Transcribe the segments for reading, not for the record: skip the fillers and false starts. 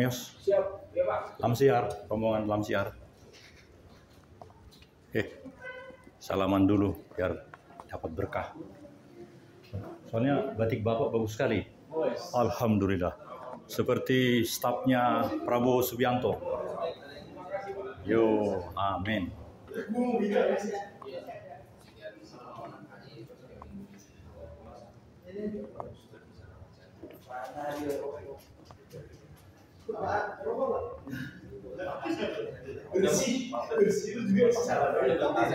Yos. Siap, ya Pak. Lamsiar, rombongan Lamsiar. Salaman dulu biar dapat berkah. Soalnya batik Bapak bagus sekali. Alhamdulillah. Seperti stafnya Prabowo Subianto. Yo, amin. Bersih itu juga salah. Ada teman.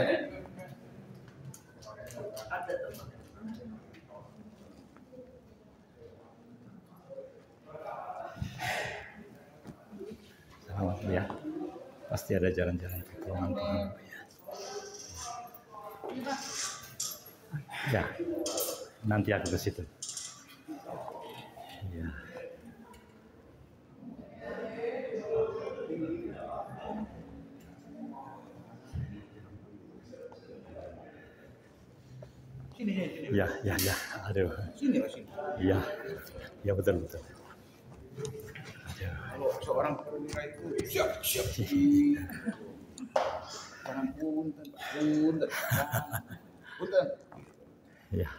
Selamat ya. Pasti ada jalan-jalan pertolongan Tuhan. Ya, nanti aku ke situ. Ya. Sini. Ya. Aduh. Sini. Iya. Ya betul. Kalau seorang perwira itu siap. Jangan punten. Ya.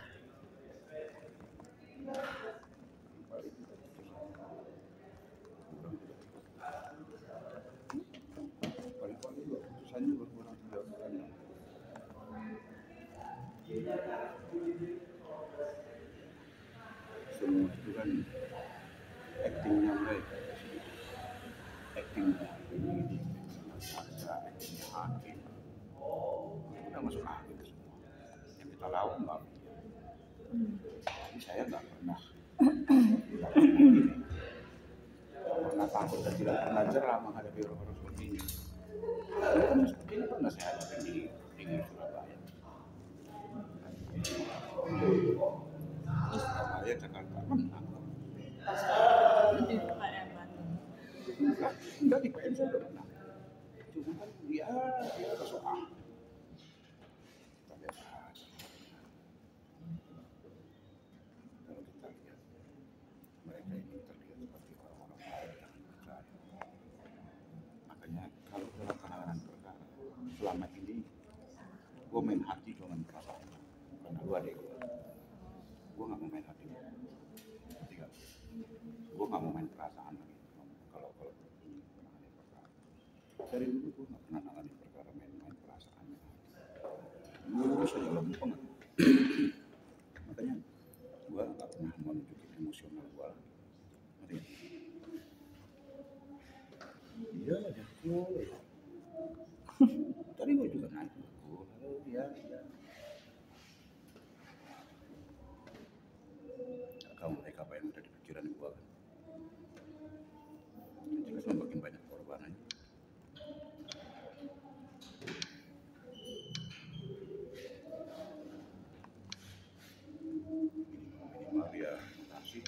Paling-paling juga putusannya berkurang 3 bulan. Semua itu kan actingnya mereka, actingnya penyidik, actingnya hakim, udah masuk hakim semua. Yang kita lawan nggak, jadi saya nggak pernah takut dan tidak pernah jerah menghadapi orang-orang seperti ini. Ini kan seperti ini pernah saya hadapi di Surabaya. Surabaya Jakarta menang. Enggak di PM saya udah menang. Cuma kan dia ada soal. Kita lihat aja. Kalau kita lihat mereka ini terlihat seperti orang-orang lain yang percaya. Makanya kalau dalam penanganan perkara selama ini gue main hati, gue main perasaan. Karena gue adek gue nggak mau main hati. Gue nggak mau main perasaan lagi. Kalau menangani perkara dari dulu gue nggak pernah menangani perkara main perasaan. Lurus aja lempeng. Makanya gue nggak pernah menunjukin emosional gue lagi. Iya aja cool. Tadi gue juga naik cool. Iya. Kamu mereka apa yang ada di pikiran gue kan? Jika semakin banyak korbannya. Minimal dia kasih.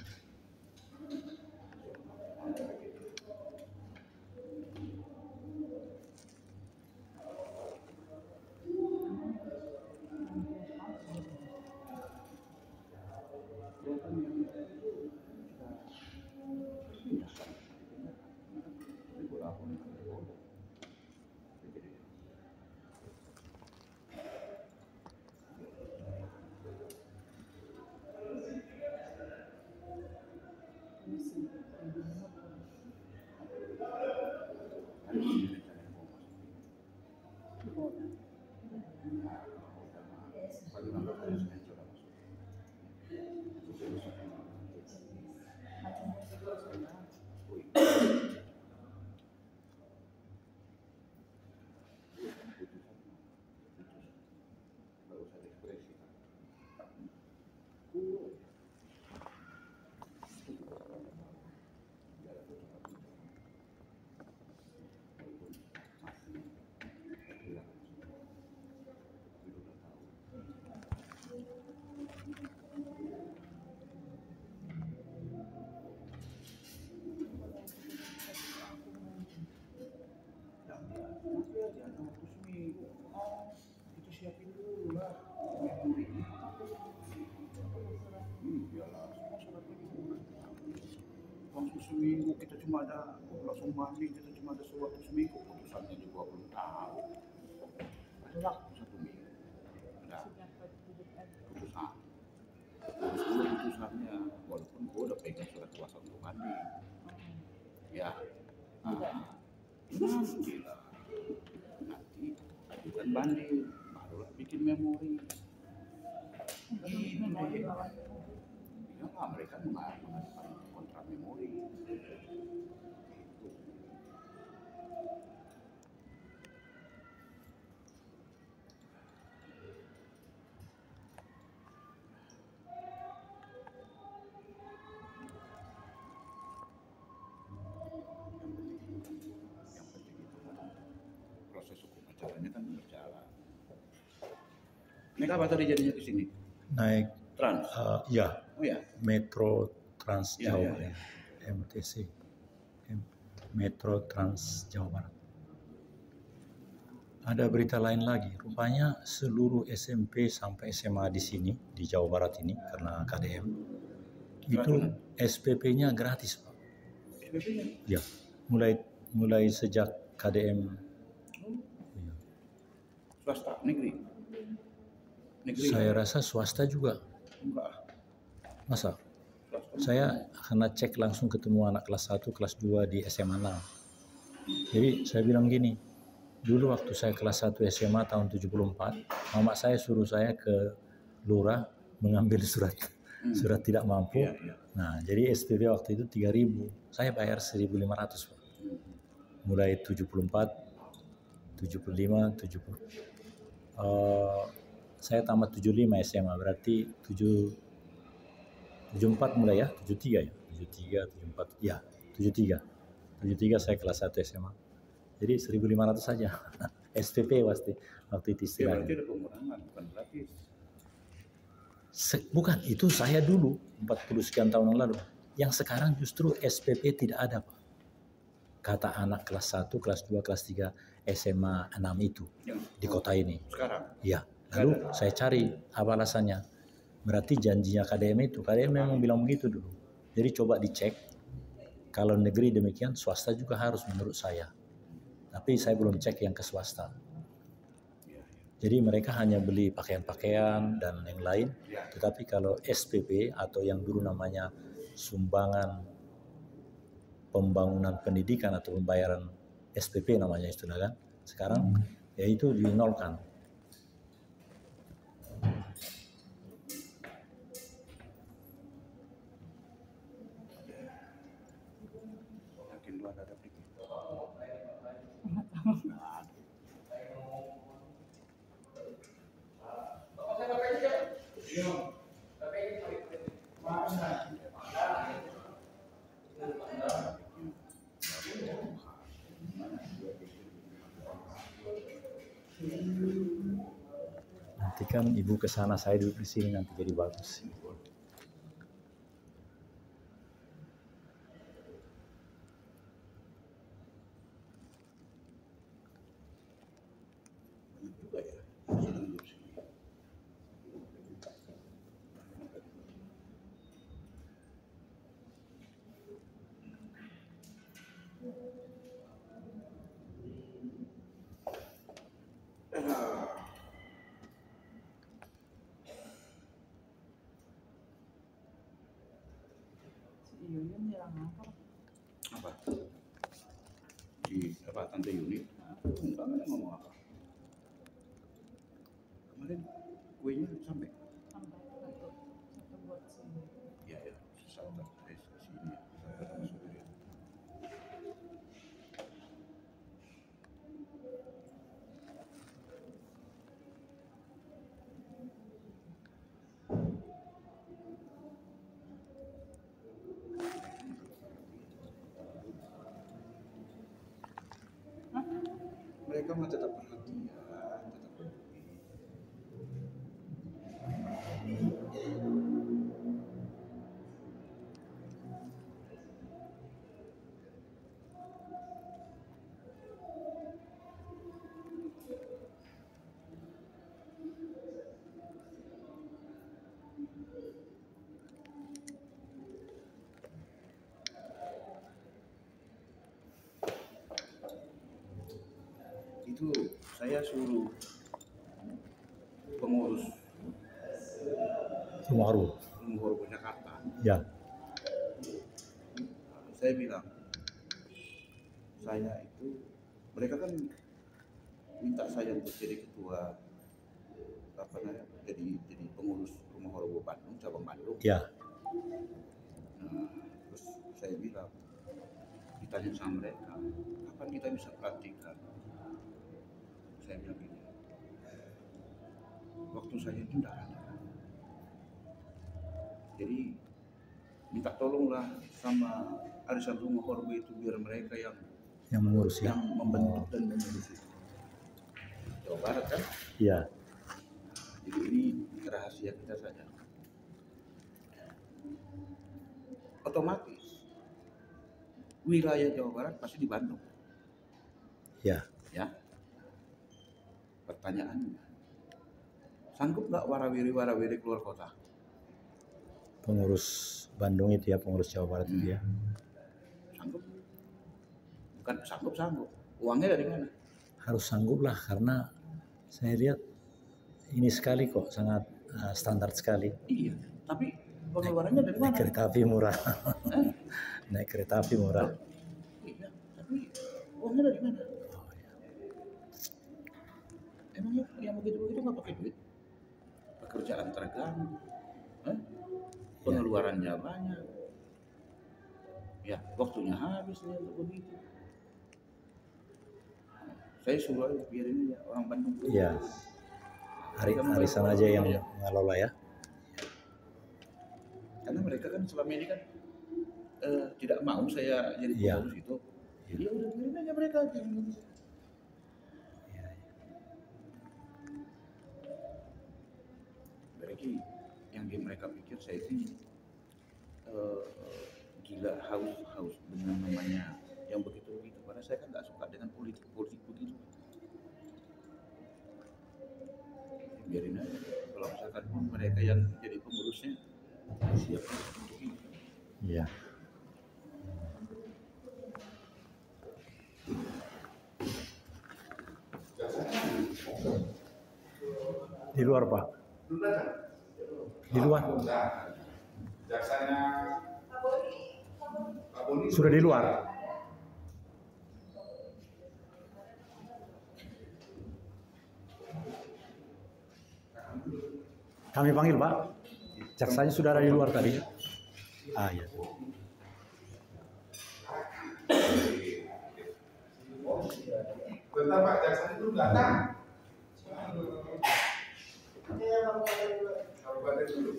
Siapin dulu lah. Iyalah, seminggu kita cuma ada langsung banding, kita cuma ada waktu seminggu, putusannya juga belum tahu. Ada waktu 1 minggu. Ada putusan. Terus dulu putusannya, walaupun gue udah pegang surat kuasa untuk banding. Ya. Nanti ajukan banding, barulah bikin memori. Ya nggak, mereka mengajukan kontrak memori. Yang penting itu kan proses hukum acaranya kan berjalan. Naik apa tadi jadinya ke sini? Naik Trans. ya, Oh ya. Metro Trans Ya, Jawa ya. MTC, Metro Trans Jawa Barat. Ada berita lain lagi, rupanya seluruh SMP sampai SMA di sini di Jawa Barat ini karena KDM itu SPP-nya gratis, Pak. SPP-nya? Ya, mulai sejak KDM. Ya. Swasta, negeri. Saya rasa swasta juga. Enggak. Masa? Swasta. Saya karena cek langsung ketemu anak kelas 1, kelas 2 di SMA 6. Jadi saya bilang gini, dulu waktu saya kelas 1 SMA tahun 74, mama saya suruh saya ke lurah mengambil surat tidak mampu. Iya, iya. Nah, jadi SPP waktu itu 3.000. Saya bayar 1.500, Pak. Mulai 74, 75, 70. Saya tamat 75 SMA, berarti 74 mulai ya, 73 ya. 73, 74. Ya, 73. 73 saya kelas 1 SMA. Jadi 1.500 saja. SPP pasti waktu itu Ya, istilahnya. berarti ada pengurangan, bukan gratis. Bukan, itu saya dulu 40 sekian tahun yang lalu. Yang sekarang justru SPP tidak ada, Pak. Kata anak kelas 1, kelas 2, kelas 3 SMA 6 itu di kota ini. Sekarang? Ya, lalu saya cari apa alasannya. Berarti janjinya KDM itu, KDM memang bilang begitu dulu. Jadi coba dicek, kalau negeri demikian, swasta juga harus menurut saya. Tapi saya belum cek yang ke swasta. Jadi mereka hanya beli pakaian-pakaian dan yang lain. Tetapi kalau SPP atau yang dulu namanya sumbangan pembangunan pendidikan atau pembayaran SPP namanya istilah kan, sekarang yaitu dinolkan. Yakin lu ada dikit? Nanti kan ibu ke sana, saya duduk di sini, nanti jadi bagus. Juga ya. Apa? Di apa Tante Yuni? Enggak ada ngomong apa. Kemarin kuenya sampai. Satu buat sini. Ya ya, satu sini. Satu masuk ya. Mereka mah tetap perhatian, tetap peduli. saya suruh pengurus Sumaru. Jakarta. Ya. Saya bilang, saya itu, mereka kan minta saya untuk jadi ketua, apa namanya, jadi pengurus Rumah Horowo Bandung, cabang Bandung. Ya. Nah, terus saya bilang, ditanya sama mereka, kapan kita bisa pelantikan? Saya bilang gini, waktu saya itu tidak ada. Jadi minta tolonglah sama arisan Rumah Horowo itu, biar mereka yang mengurus ya. Yang membentuk dan mengurus itu. Jawa Barat kan? Iya. Jadi ini rahasia kita saja. Otomatis wilayah Jawa Barat pasti di Bandung. Ya. Ya. Pertanyaannya, sanggup nggak warawiri keluar kota? Pengurus Bandung itu ya, pengurus Jawa Barat itu ya. Sanggup? Bukan sanggup. Uangnya dari mana? Harus sanggup lah, karena saya lihat ini sekali kok, sangat standar sekali. Iya, tapi pengeluarannya dari mana? Naik kereta api murah. Naik kereta api murah. Iya, tapi uangnya dari mana? Oh, ya. Emangnya yang begitu-begitu nggak pakai duit? Pekerjaan terganggu, pengeluarannya banyak. Ya, waktunya habis nih untuk begitu. Saya suruh aja, biarin aja orang Bandung. Iya. Arisan aja yang mengelola ya. Karena mereka kan selama ini kan tidak mau saya jadi pengurus itu. Jadi ya udah biarin aja mereka aja. Ya. Mereka yang mereka pikir saya ini gila, haus dengan namanya yang begitu. Karena saya kan nggak suka dengan politik begitu. Biarin aja. Kalau misalkan mereka yang jadi pengurusnya siap untuk itu. Iya. Di luar Pak. Di luar. Jaksanya Sudah di luar. Kami panggil Pak. Jaksanya sudah ada di luar tadi. Ah ya. bentar Pak, jaksanya belum datang. Kabupaten dulu.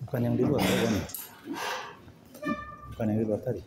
Bukan yang di luar tadi. Bukan yang di luar tadi.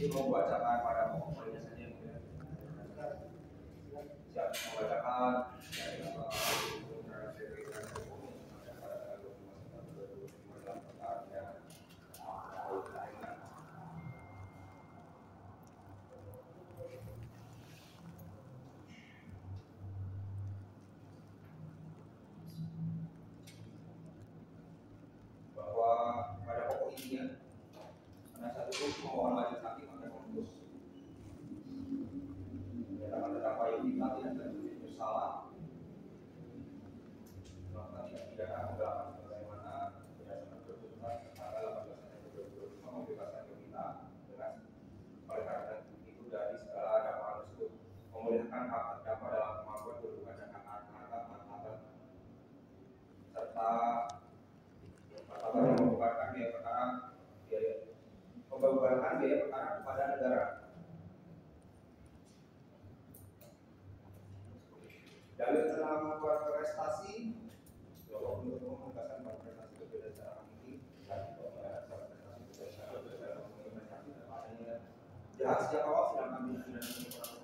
Membacakan pada pokoknya saja siap membacakan bahwa pada pokok intinya karena satu itu mohon majelis hakim akan memutus menyatakan terdakwa yang dilatih dan terbukti bersalah melakukan tindak pidana menggelapkan sebagaimana berdasarkan keputusan tanggal 18 Desember 2025 membebaskan kita dengan oleh karena itu dari segala dakwaan tersebut memulihkan hak terdakwa dalam kemampuan berhubungan dengan anak serta membebankan biaya perkara kepada negara. Dalil telah membuat prestasi, untuk menegaskan bahwa prestasi berbeda secara hakiki dan prestasi berbeda secara Jahat sejak awal sedangkan tidak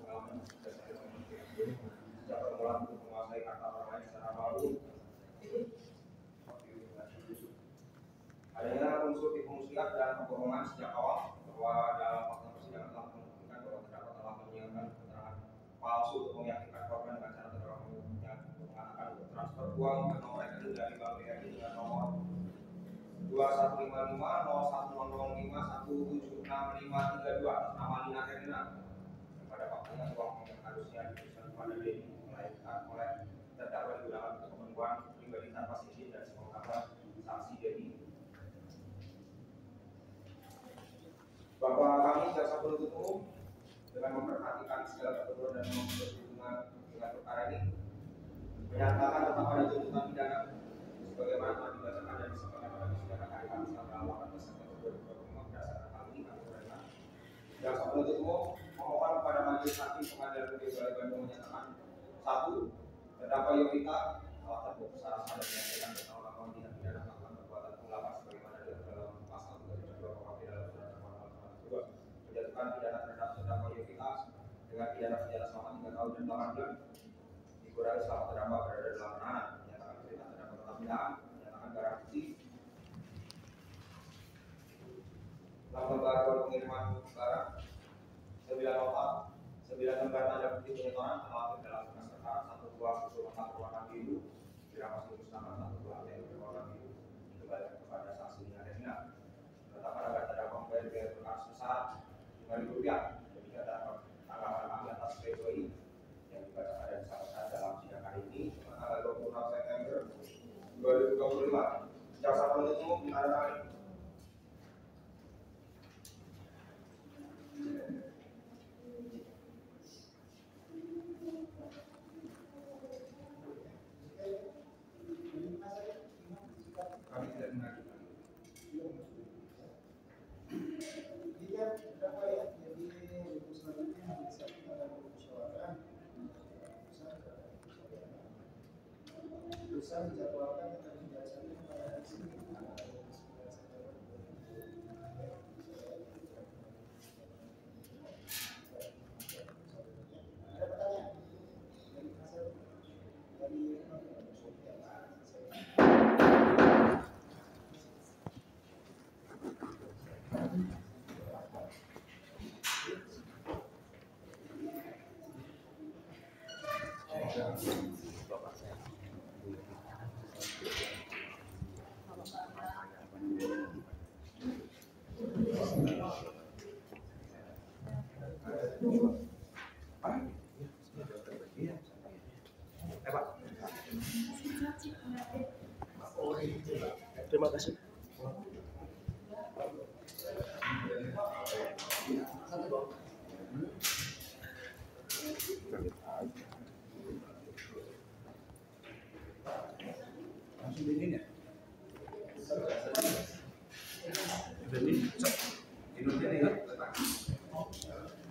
pengalaman sejak permulaan untuk menguasai kata orang lain secara baru. Adanya unsur tipu muslihat dan kebohongan sejak awal bahwa dalam fakta persidangan telah membuktikan bahwa terdakwa telah menyiapkan keterangan palsu untuk meyakinkan korban dengan cara mengatakan transfer uang ke nomor rekening dari Bank BRI dengan nomor 21550105176532 atas nama Lina Herlina. Pada faktanya uang yang harusnya diberikan kepada Denny melainkan oleh terdakwa digunakan untuk keperluan pribadi tanpa izin dan sepengetahuan saksi Denny. Bahwa kami jaksa penuntut umum dengan memperhatikan segala ketentuan dan berhubungan dengan perkara ini menyatakan tetap pada tuntutan pidana sebagaimana telah dibacakan dan disebutkan pada persidangan hari Kamis tanggal 18 September 2025 berdasarkan hal ini kami uraikan. Jaksa penuntut umum memohon kepada Majelis Hakim Pengadilan Negeri Balai Bandung menyatakan 1. Terdakwa Yovita telah terbukti secara sah dan menyatakan bersalah tidak pidana melakukan perbuatan penggelapan sebagaimana diatur dalam pasal 32 KUHP dalam surat dakwaan menjatuhkan pidana terhadap terdakwa Yovita dengan pidana penjara selama 3 tahun dan 8 bulan dikurangi selama terdakwa berada dalam tahanan, menyatakan perintah terdakwa tetap ditahan, menyatakan barang bukti dalam pembaruan pengiriman barang 9 nota 9 lembar tanda bukti penyetoran terlampir dalam berkas perkara 1 buah usul lengkap berwarna biru dirampas musnahkan 1 buah yang berwarna biru dikembalikan kepada saksi Lina Herlina. Penetapan agar terdakwa membayar biaya perkara sebesar Rp5.000. Demikian tanggapan kami atas pledoi yang dibacakan dan disampaikan dalam sidang hari ini tanggal 26 September 2025. Jaksa penuntut umum menandatangani. Kami tidak mengajukan. Dia berapa ya? Jadi selanjutnya bisa kita musyawarah. Bisa dijadwalkan tadi biasanya pada hari Senin. Ada pertanyaan dari hasil dari Terima kasih. Langsung ini ya.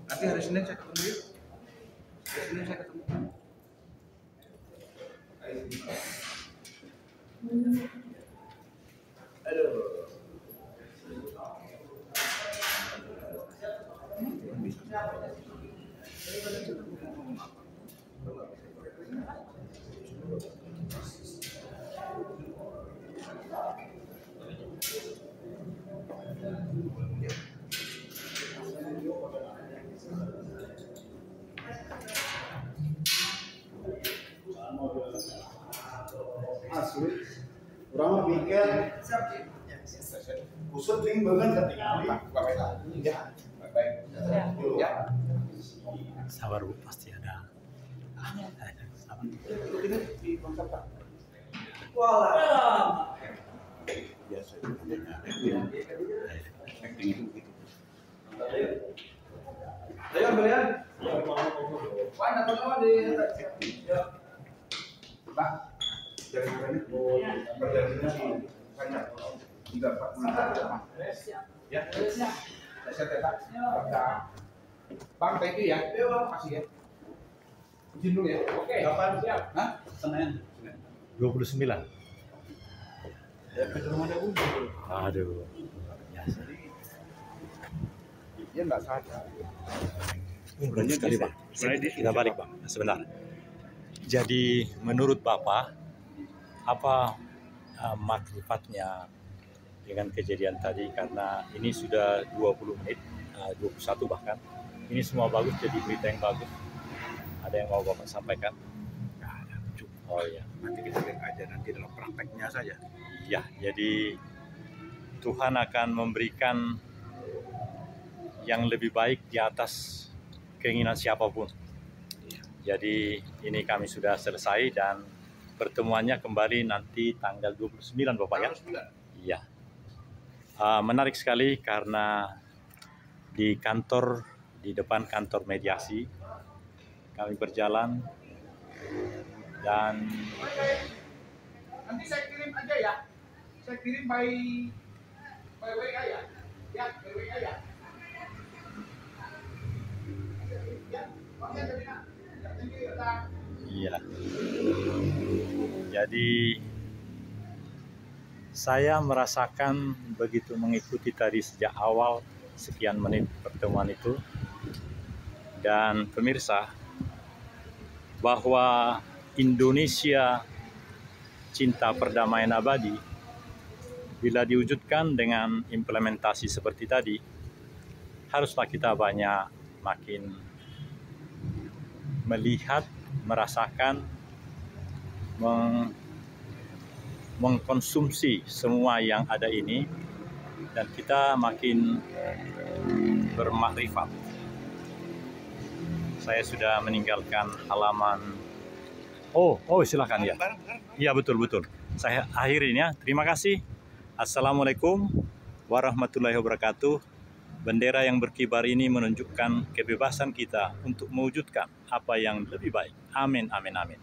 Nanti hari Senin saya ketemu ya. Hari Senin saya ketemu. Aduh. asli orang pikir kusut ting banget ketika Ya. Baik. Ya. Sabar Bu, pasti ada. Sabar. Ini di konsep Pak. Biasa acting itu gitu. Ayo kalian. Mana teman di Pak, dari mana? Perjanjiannya sih banyak. 3-4 ya. Saya tetap Bang, thank you ya. Makasih ya. Izin dulu ya. Oke. Kapan siap? Hah? Senin. 29. Ya, ke rumah ada Aduh, luar biasa. dia nggak sadar. Bagus sekali Pak. Kita balik Pak, sebentar. Jadi menurut Bapak, apa makrifatnya dengan kejadian tadi? Karena ini sudah 20 menit, 21 bahkan. Ini semua bagus, jadi berita yang bagus. Ada yang mau Bapak sampaikan? Nggak ada, cukup. Oh ya. Nanti kita lihat aja nanti dalam prakteknya saja. Ya, jadi Tuhan akan memberikan yang lebih baik di atas keinginan siapapun. Jadi ini kami sudah selesai dan pertemuannya kembali nanti tanggal 29 Bapak ya? Iya. Menarik sekali karena di kantor, di depan kantor mediasi kami berjalan dan Nanti saya kirim aja ya. Saya kirim by WA ya. Ya, by WA ya. iya. Jadi saya merasakan begitu mengikuti tadi sejak awal sekian menit pertemuan itu, dan pemirsa, bahwa Indonesia cinta perdamaian abadi bila diwujudkan dengan implementasi seperti tadi, haruslah kita makin melihat, merasakan, mengkonsumsi semua yang ada ini, dan kita makin bermakrifat. Saya sudah meninggalkan halaman. Oh silakan ya. Iya betul. Saya akhirin ya. Terima kasih. Assalamualaikum warahmatullahi wabarakatuh. Bendera yang berkibar ini menunjukkan kebebasan kita untuk mewujudkan apa yang lebih baik. Amin, amin, amin.